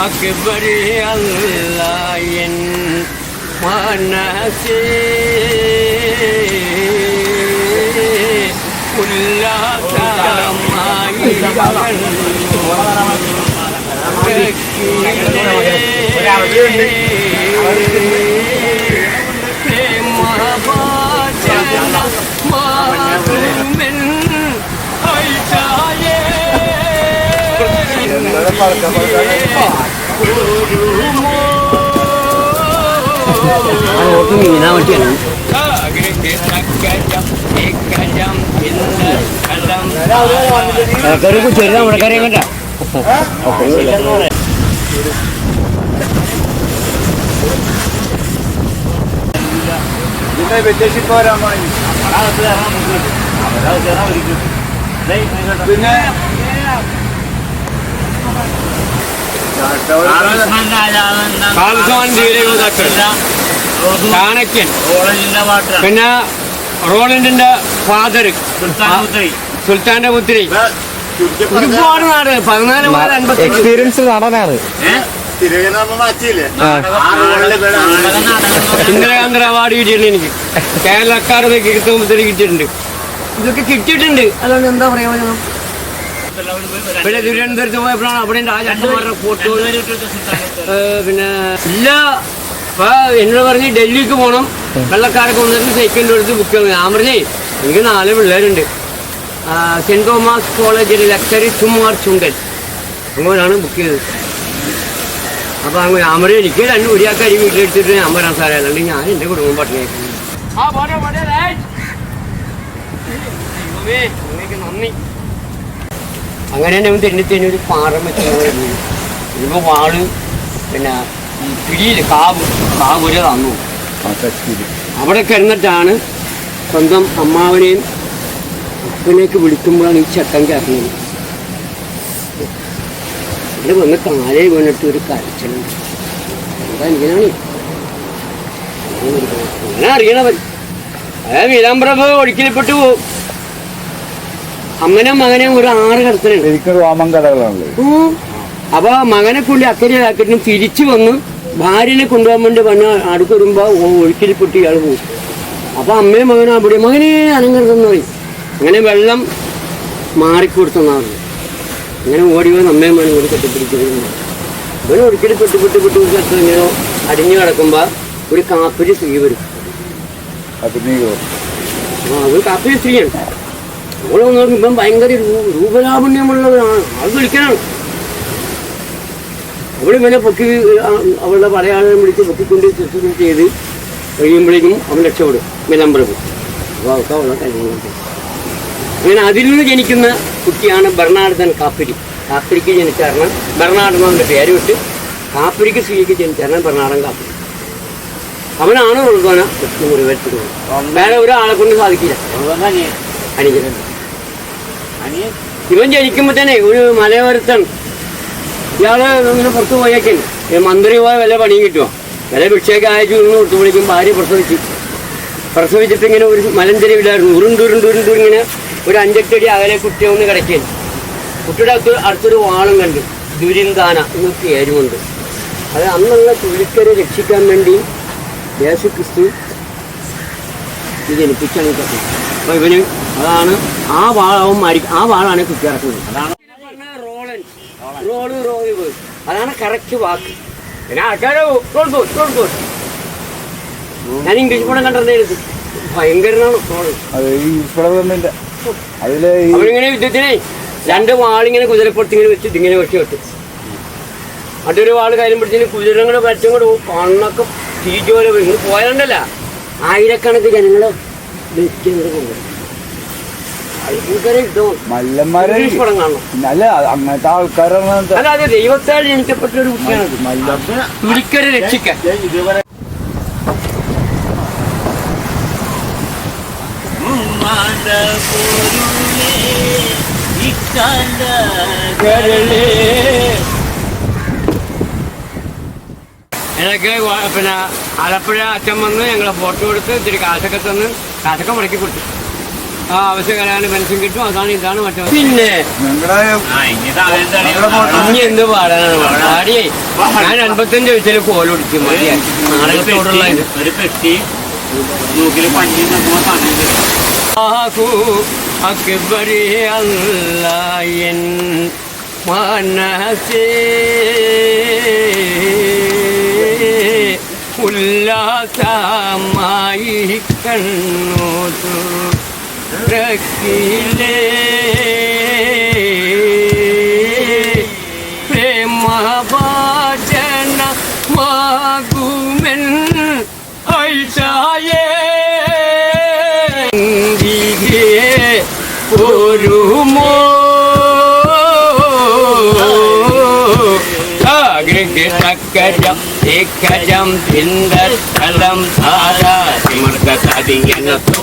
അക്ബർ അല്ലാഹൻ മനസേ ഉല്ലാസമായി മീനാ പറ്റിയാണ് ചെറിയ നമ്മുടെ കാര്യം കേട്ടാ പിന്നെ ചാണക്യൻ പിന്നെ റോളണ്ടിന്റെ ഫാദർ സുൽത്താന്റെ പുത്രി ഒരുപാട് നാട് 14 എക്സ്പീരിയൻസ് നടനാണ്. ഇന്ദിരാഗാന്ധി അവാർഡ് കിട്ടിയിട്ടുണ്ട് എനിക്ക്. കേരള അക്കാദമി കീർത്തിമുദ്ര കിട്ടിയിട്ടുണ്ട്. ഇതൊക്കെ കിട്ടിയിട്ടുണ്ട്. അതുകൊണ്ട് എന്താ പറയാ ഇവിടെ തിരുവനന്തപുരത്ത് പോയപ്പോഴാണ് അവിടെ രാജാക്കന്മാരുടെ ഫോട്ടോ പിന്നെ ഇല്ല. അപ്പൊ എന്നോട് പറഞ്ഞ് ഡൽഹിക്ക് പോകണം, വെള്ളക്കാരൊക്കെ വന്നിട്ട് സൈക്കിളിൻ്റെ അടുത്ത് ബുക്ക് ചെയ്യണം. ഞാൻ പറഞ്ഞേ എനിക്ക് 4 പിള്ളേരുണ്ട്. സെൻറ് തോമസ് കോളേജിലെ ലെക്ചർ ചുമ്മാർ ചുണ്ടൻ അങ്ങനെയാണ് ബുക്ക് ചെയ്തത്. അപ്പോൾ അങ്ങ് ഞാൻ പറയും എനിക്ക് ഒരാൾക്ക് അരി വീട്ടിലെടുത്തിട്ട് ഞാൻ വരാൻ സാറേ, അല്ലാണ്ട് ഞാൻ എൻ്റെ കുടുംബം പട്ടിണിയായിരുന്നു. നന്ദി. അങ്ങനെ തന്നെ തെന്നിത്തേന് ഒരു പാറം വെച്ച് ഇതിപ്പോൾ വാള് പിന്നെ പിടിയിൽ കാവ് ഒരു തന്നു. അവിടെ കിടന്നിട്ടാണ് സ്വന്തം അമ്മാവനെയും അപ്പനേക്ക് വിളിക്കുമ്പോഴാണ് ഈ ചട്ടം കയറുന്നത്. ഇവിടെ വന്ന് കാലേ വീണിട്ട് ഒരു കരച്ചിലുണ്ട്. എന്താ ഇങ്ങനെയാണ് അങ്ങനെ അറിയണവൻ. അതായത് വിലാംപ്രഭ ഒടുക്കിൽപ്പെട്ട് പോകും. അമ്മനും മകനെയും ഒരു 6 കടത്തലുണ്ട്. അപ്പൊ മകനെ കൊണ്ട് അക്കരയാക്കിട്ടും തിരിച്ചു വന്ന് ഭാര്യനെ കൊണ്ടുപോകാൻ വേണ്ടി വന്ന് അടുത്ത് വരുമ്പോ ഒഴുക്കിൽപ്പെട്ട് ഇയാൾ പോകും. അപ്പൊ അമ്മയും മകനും അവിടെ മകനെ അനങ്ങരുതെന്ന് പറയും. അങ്ങനെ വെള്ളം മാറിക്കൊടുത്തെന്നാണ്. അങ്ങനെ ഓടി വന്ന് അമ്മയും മകനും കൂടി കെട്ടിപ്പിടിച്ചിരുന്നു. അവന് ഒഴുക്കിൽ പെട്ട് ഇങ്ങനെ അടിഞ്ഞു കിടക്കുമ്പോ ഒരു കാപ്പിരി സ്ത്രീ വരും. ഒരു കാപ്പിരി സ്ത്രീയാണ്. അവളെ നോക്കി ഇപ്പം ഭയങ്കര രൂപലാവണ്യമുള്ളവരാണ്. അത് വിളിക്കാനാണ്. അവൾ ഇവനെ പൊക്കി അവളുടെ പടയാളം വിളിച്ച് പൊക്കിക്കൊണ്ട് ചുറ്റും ചെയ്ത് കഴിയുമ്പോഴേക്കും അവൻ രക്ഷപ്പെടും വിലംപ്രഭു. അപ്പോൾ അവൾക്ക് അവളെ കഴിയുന്നുണ്ട്. അങ്ങനെ അതിൽ നിന്ന് ജനിക്കുന്ന കുട്ടിയാണ് ബെർണാർഡൻ കാപ്പിരി. കാപ്പിരിക്ക് ജനിച്ച കാരണം ബെർണാർഡ് എന്നവൻ്റെ പേര് വിട്ട് കാപ്പിരിക്ക് സ്ത്രീക്ക് ജനിച്ച കാരണം ബെർണാർഡൻ കാപ്പിരി. അവനാണ് ഉൾഗോന മുറിവേറ്റത്. വേറെ ഒരാളെ കൊണ്ട് സാധിക്കില്ല. അനിയൻ ഇവൻ ജനിക്കുമ്പോൾ തന്നെ ഒരു മലയോരത്തൻ ഇയാള് ഇങ്ങനെ പുറത്ത് പോയേക്കൻ മന്ത്രി പോയ വല്ല പണിയും കിട്ടുമോ, വില ഭിക്ഷയൊക്കെ അയച്ചു നിന്ന് കൊടുത്തു വിളിക്കും. ഭാര്യ പ്രസവിച്ചിട്ട് ഇങ്ങനെ ഒരു മലഞ്ചെരിവിലായിരുന്നു. ഉരുണ്ടുരുണ്ടിങ്ങനെ ഒരു 5-8 അടി അകലെ കുട്ടി ഒന്ന് കിടക്കാൻ. കുട്ടിയുടെ അടുത്തൊരു വാളും കണ്ട് ദുരിന്ദാന എന്ന പേരുമുണ്ട്. അത് അന്നുള്ള തുള്ളിക്കരെ രക്ഷിക്കാൻ വേണ്ടി യേശു ക്രിസ്തു ജനിപ്പിച്ചാണ് ഈ. അപ്പോൾ ഇവന് അതാണ് ആ വാളാവും ആ വാളാണ് കുത്തി ഇറക്കുന്നത്. അതാണ് അതാണ് കറക്റ്റ് വാക്ക്. പിന്നെ ആൾക്കാരോ ഞാൻ ഇംഗ്ലീഷ് പടം കണ്ടിരുന്നത് ഭയങ്കരനാണ്. അവരിങ്ങനെ യുദ്ധത്തിനെ 2 വാളിങ്ങനെ കുതിരപ്പുറത്തിങ്ങനെ വെച്ച് ഇതിങ്ങനെ വെട്ടി അതൊരു വാള് കാര്യം പിടിച്ചതിന് കുതിരങ്ങളുടെ പറ്റും കൂടെ കണ്ണൊക്കെ തിരിച്ചുപോലെ ഇങ്ങനെ പോയാലുണ്ടല്ല 1000കണക്ക് ജനങ്ങളെ അങ്ങനത്തെ ആൾക്കാരാണ്. അല്ലാതെ ദൈവത്താൽ ജനിക്കപ്പെട്ട ഒരു കുട്ടിയാണ് തുലിക്കരെ രക്ഷിക്കാൻ. എനിക്ക് പിന്നെ ആലപ്പുഴ അച്ഛൻ വന്ന് ഞങ്ങളെ ഫോട്ടോ എടുത്ത് ഇത്തിരി കാശൊക്കെ തന്ന് കാശൊക്കെ മുടക്കി കൊടുത്തു. ആവശ്യക്കാരാണ് പെൻഷൻ കിട്ടും, അതാണ് ഇതാണ് മറ്റേ. പിന്നെ നിങ്ങളുടെ ഇനി എന്ത് പാടാനാണ് പാടിയേ? ഞാൻ 55 വയസ്സിൽ കോലൊടിച്ചു മതിയായി. നാടകത്തോടുള്ള ഒരു പെട്ടി മൂക്കില് പഞ്ഞി നോക്കുമ്പോ അക്ബർ അല്ലായൻ മനസേ ഉല്ലാസമായി കണ്ണു തുറക്കിലേ പ്രേമവാചന മാകുമെൻ ഐഷായേ ഒരുമോ കം ഏകജം ഇന്ദലം ധാരാ സിമർഗതിയനത്തു